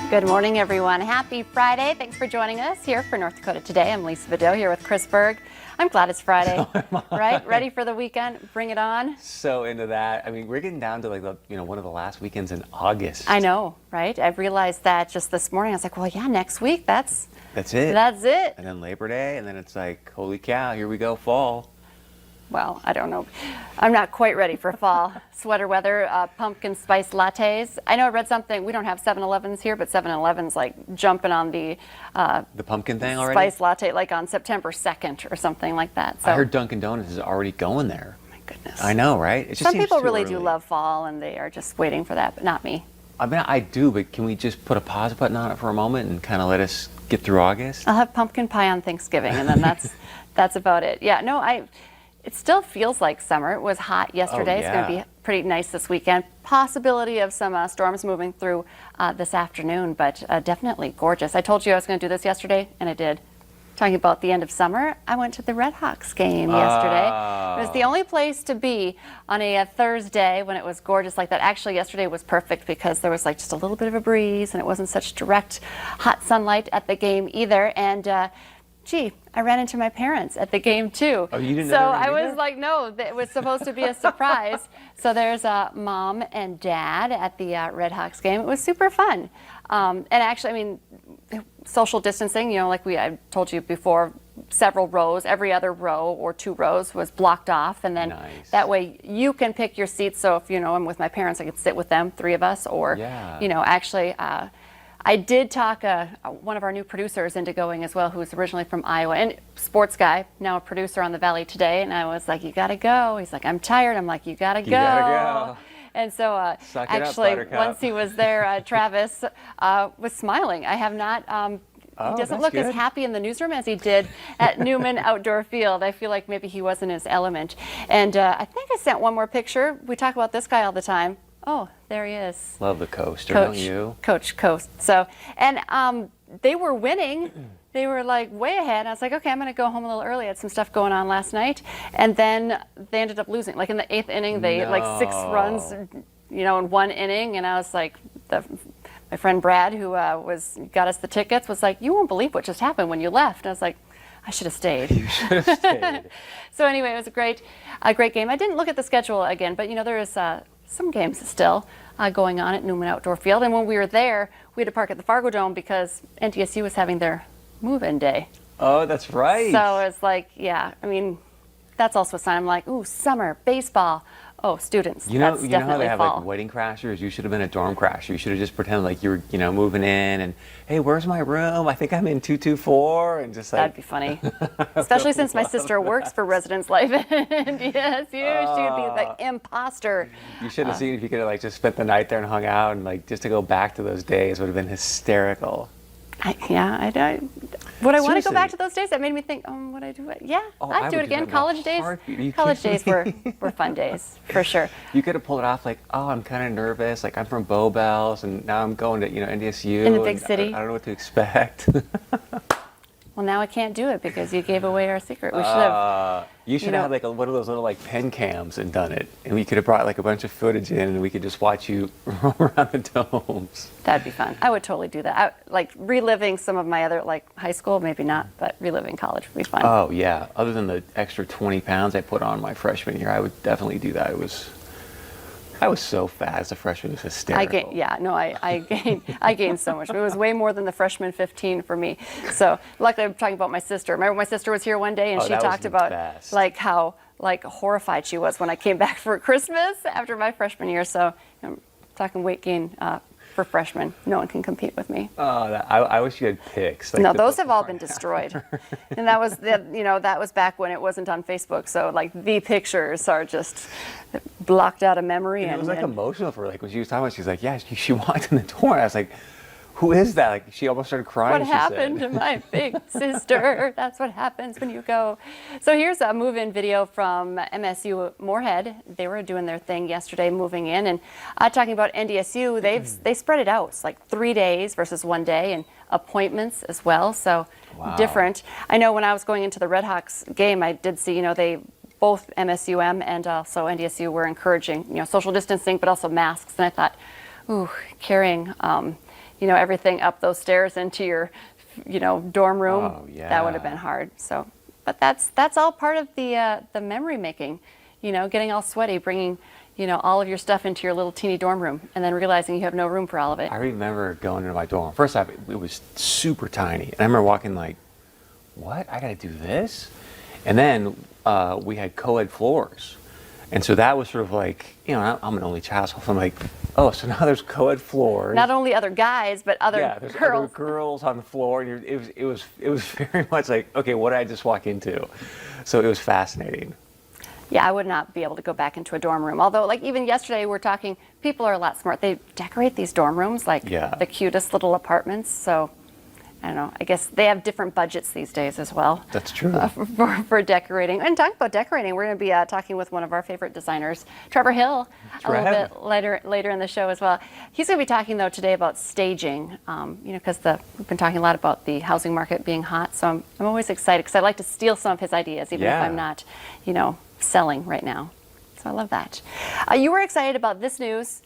Good morning, everyone. Happy Friday. Thanks for joining us here for North Dakota Today. I'm Lisa Vidot here with Chris Berg. I'm glad it's Friday, right? Ready for the weekend? Bring it on. So into that. I mean, we're getting down to like one of the last weekends in August. I know, right? I realized that just this morning. I was like, well, yeah, next week, that's it. That's it. And then Labor Day, and then it's like, holy cow, here we go, fall. Well, I don't know. I'm not quite ready for fall. Sweater weather, pumpkin spice lattes. I know I read something. We don't have 7-Elevens here, but 7-Eleven's like jumping on the pumpkin thing already? Spice latte, like on September 2nd or something like that. So I heard Dunkin' Donuts is already going there. my goodness. I know, right? It just Some seems people too really early. do love fall, and they are just waiting for that, but not me. I mean, I do, but can we just put a pause button on it for a moment and kind of let us get through August? I'll have pumpkin pie on Thanksgiving, and then that's about it. Yeah, no, it still feels like summer. It was hot yesterday. Oh, It's going yeah. to be pretty nice this weekend. Possibility of some storms moving through this afternoon, but definitely gorgeous. I told you I was going to do this yesterday, and I did. Talking about the end of summer, I went to the Red Hawks game yesterday. It was the only place to be on a Thursday when it was gorgeous like that. Actually, yesterday was perfect because there was like just a little bit of a breeze, and it wasn't such direct hot sunlight at the game either. And gee, I ran into my parents at the game too. Oh, you didn't So know they were I gonna be was there? like, no, it was supposed to be a surprise. So there's mom and dad at the Red Hawks game. It was super fun. And actually, I mean, social distancing, you know, like I told you before, several rows, every other row or 2 rows was blocked off. And then Nice. that way you can pick your seats. So if, I'm with my parents, I could sit with them, 3 of us, or, Yeah. actually, I did talk one of our new producers into going as well, who's originally from Iowa, and sports guy, now a producer on the Valley Today. And I was like, you got to go. He's like, I'm tired. I'm like, you got to go. gotta go. And so Suck it up, actually, Buttercup. once he was there, Travis was smiling. I have not. He doesn't that's look as good. happy in the newsroom as he did at Newman Outdoor Field. I feel like maybe he was in his element. And I think I sent one more picture. We talk about this guy all the time. Oh, there he is. Love the coaster, don't you? Coach Coast. So, and they were winning. They were like way ahead. I was like, okay, I'm going to go home a little early. I had some stuff going on last night. And then they ended up losing. Like in the 8th inning, they had like 6 runs, in 1 inning. And I was like, my friend Brad, who got us the tickets, was like, you won't believe what just happened when you left. And I was like, I should have stayed. You should have stayed. So anyway, it was a great game. I didn't look at the schedule again, but there is some games still going on at Newman Outdoor Field. And when we were there, we had to park at the Fargo Dome because NTSU was having their move-in day. Oh, that's right. So it's like, yeah, I mean, that's also a sign. I'm like, ooh, summer, baseball. Oh, students. You know that's how definitely they have fall. like wedding crashers? You should have been a dorm crasher. You should have just pretended like you were, moving in and, hey, where's my room? I think I'm in 224, and just like. That'd be funny. Especially since my sister works for Residence Life. And yes, she would be the imposter. You should have seen if you could have like just spent the night there and hung out, and like just to go back to those days would have been hysterical. Would I want to go Seriously. back to those days? That made me think, would I do it? Yeah, Oh, I'd I do would it do again. that in a College days. heartbeat. Are you College kidding days were fun days, for sure. You could have pulled it off like, oh, I'm kind of nervous. Like I'm from Bow Bells, and now I'm going to NDSU. In the big and city. I don't know what to expect. Well, now I can't do it because you gave away our secret. We should have. You should have had like one of those little like pen cams and done it, and we could have brought like a bunch of footage in, and we could just watch you roam around the domes. That'd be fun. I would totally do that. Like reliving some of my other high school, maybe not, but reliving college would be fun. Oh yeah. Other than the extra 20 pounds I put on my freshman year, I would definitely do that. I was so fat as a freshman. It was hysterical. I gained so much. It was way more than the freshman 15 for me. So luckily, I'm talking about my sister. Remember, my sister was here one day and Oh, she that was talked the about best. how horrified she was when I came back for Christmas after my freshman year. So I'm talking weight gain for freshmen. No one can compete with me. Oh, I wish you had pics. Like No, the those have all before been and destroyed. And that was back when it wasn't on Facebook. So the pictures are just blocked out of memory. And it was emotional for her. Like when she was talking about it, she's like, yeah, she walked in the door. And I was like, who is that? Like she almost started crying. What happened to my big sister? That's what happens when you go. So here's a move-in video from MSU Moorhead. They were doing their thing yesterday, moving in, and talking about NDSU. They spread it out. It's like 3 days versus 1 day, and appointments as well. So different. I know when I was going into the Red Hawks game, I did see they both MSUM and also NDSU were encouraging social distancing, but also masks. And I thought, ooh, carrying everything up those stairs into your, dorm room. Oh, yeah. That would have been hard. So, but that's all part of the memory making, getting all sweaty, bringing, all of your stuff into your little teeny dorm room, and then realizing you have no room for all of it. I remember going into my dorm. First off, it was super tiny. And I remember walking like, what? I got to do this? And then we had co-ed floors. And so that was sort of like, I'm an only child, so I'm like, oh, so now there's co-ed floors. Not only other guys, but other there's girls. Other girls on the floor. And it was very much like, okay, what did I just walk into? So it was fascinating. Yeah, I would not be able to go back into a dorm room. Although, like even yesterday, we're talking, people are a lot smart. They decorate these dorm rooms like the cutest little apartments. So, I don't know. I guess they have different budgets these days as well. That's true. For decorating. And talking about decorating, we're going to be talking with one of our favorite designers, Trevor Hill, a little bit later in the show as well. He's going to be talking, though, today about staging, because we've been talking a lot about the housing market being hot. So I'm always excited because I like to steal some of his ideas, even if I'm not, selling right now. So I love that. You were excited about this news.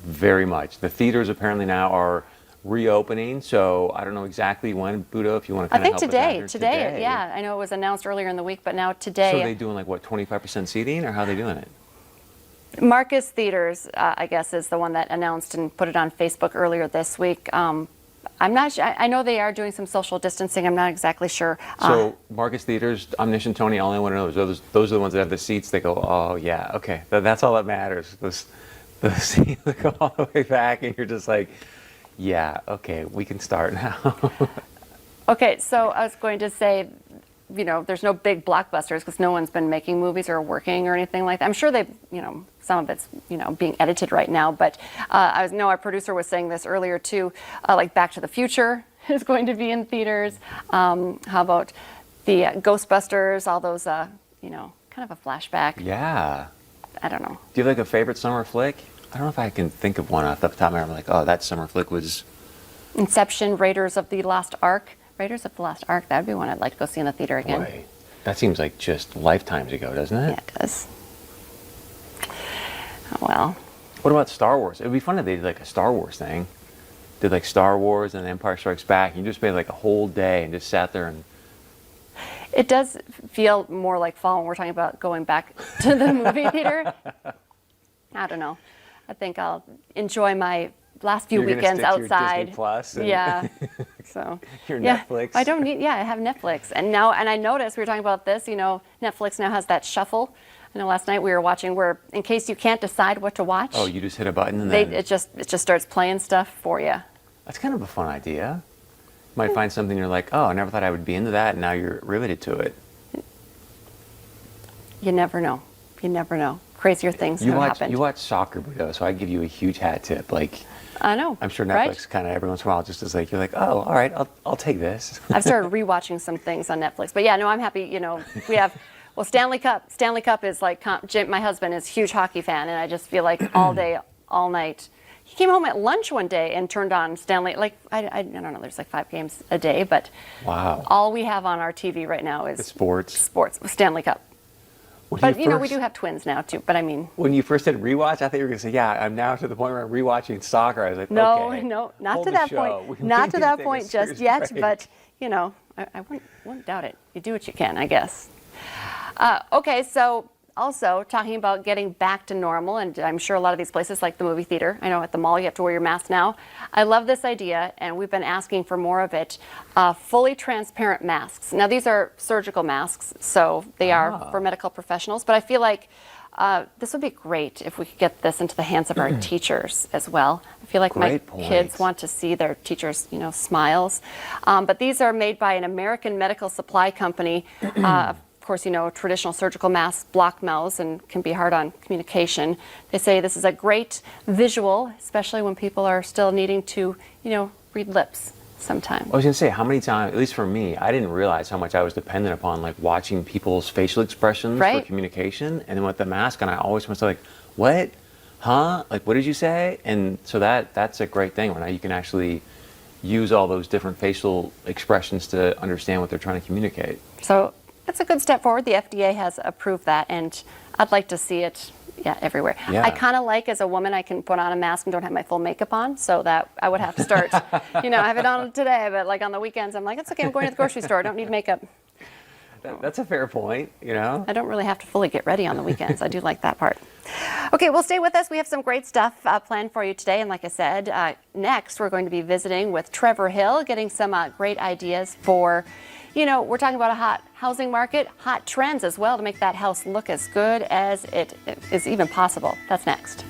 Very much. The theaters apparently now are reopening, so I don't know exactly when, Budo, if you want to kind of help us out here. Today, yeah. I know it was announced earlier in the week, but now today. So are they doing like, what, 25% seating, or how are they doing it? Marcus Theaters, I guess, is the one that announced and put it on Facebook earlier this week. I'm not sure. I know they are doing some social distancing. I'm not exactly sure. So Marcus Theaters, Omniscient Tony, all I want to know is those are the ones that have the seats. They go, oh yeah, okay, that's all that matters. The seats that go all the way back, and you're just like, yeah, okay, we can start now. Okay, so I was going to say, there's no big blockbusters because no one's been making movies or working or anything like that. I'm sure they, some of it's, being edited right now. But I know our producer was saying this earlier too, like Back to the Future is going to be in theaters. How about the Ghostbusters, all those, kind of a flashback. Yeah. I don't know. Do you have like a favorite summer flick? I don't know if I can think of one off the top of my head. I'm like, oh, that summer flick was... Inception, Raiders of the Lost Ark. Raiders of the Lost Ark, that would be one I'd like to go see in the theater again. Boy, that seems like just lifetimes ago, doesn't it? Yeah, it does. Oh, well. What about Star Wars? It would be fun if they did like a Star Wars thing. Did like Star Wars and Empire Strikes Back. You just made like a whole day and just sat there and... It does feel more like fall when we're talking about going back to the movie theater. I don't know. I think I'll enjoy my last few weekends outside. Your Disney Plus and yeah. So your Netflix. I don't need. Yeah, I have Netflix, and I noticed we were talking about this. Netflix now has that shuffle. I know last night we were watching where, in case you can't decide what to watch. Oh, you just hit a button and then it just starts playing stuff for you. That's kind of a fun idea. You might find something you're like, oh, I never thought I would be into that, and now you're riveted to it. You never know. You never know. Crazier things have happened. You watch soccer, Budo, so I give you a huge hat tip. Like, I know. I'm sure Netflix kind of every once in a while just is like, you're like, oh, all right, I'll take this. I've started rewatching some things on Netflix, but yeah, no, I'm happy. We have, Stanley Cup. Stanley Cup is like, Jim, my husband is a huge hockey fan, and I just feel like all day, all night. He came home at lunch one day and turned on Stanley. Like I don't know, there's like 5 games a day, but wow, all we have on our TV right now is sports, Stanley Cup. But we do have twins now too. But I mean, when you first said rewatch, I thought you were going to say, "Yeah, I'm now to the point where I'm rewatching soccer." I was like, "No, okay, no, not to that point. Not to that point just yet." But I wouldn't doubt it. You do what you can, I guess. Okay, so also talking about getting back to normal, and I'm sure a lot of these places, like the movie theater, I know at the mall you have to wear your mask now. I love this idea, and we've been asking for more of it. Fully transparent masks. Now these are surgical masks, so they are for medical professionals, but I feel like this would be great if we could get this into the hands of our teachers as well. I feel like my kids want to see their teachers, smiles. But these are made by an American medical supply company. Of course, traditional surgical masks block mouths and can be hard on communication. They say this is a great visual, especially when people are still needing to, read lips sometimes. I was going to say, how many times, at least for me, I didn't realize how much I was dependent upon like watching people's facial expressions for communication. And then with the mask, and I always was like, what? Huh? Like, what did you say? And so that's a great thing. Now you can actually use all those different facial expressions to understand what they're trying to communicate. So that's a good step forward. The FDA has approved that, and I'd like to see it, Yeah, everywhere. Yeah. I kind of like, as a woman, I can put on a mask and don't have my full makeup on, so that I would have to start, I have it on today, but like on the weekends, I'm like, it's okay, I'm going to the grocery store, I don't need makeup. That's a fair point, I don't really have to fully get ready on the weekends. I do like that part. Okay, well, stay with us. We have some great stuff planned for you today. And like I said, next we're going to be visiting with Trevor Hill, getting some great ideas for, we're talking about a hot housing market, hot trends as well to make that house look as good as it is even possible. That's next.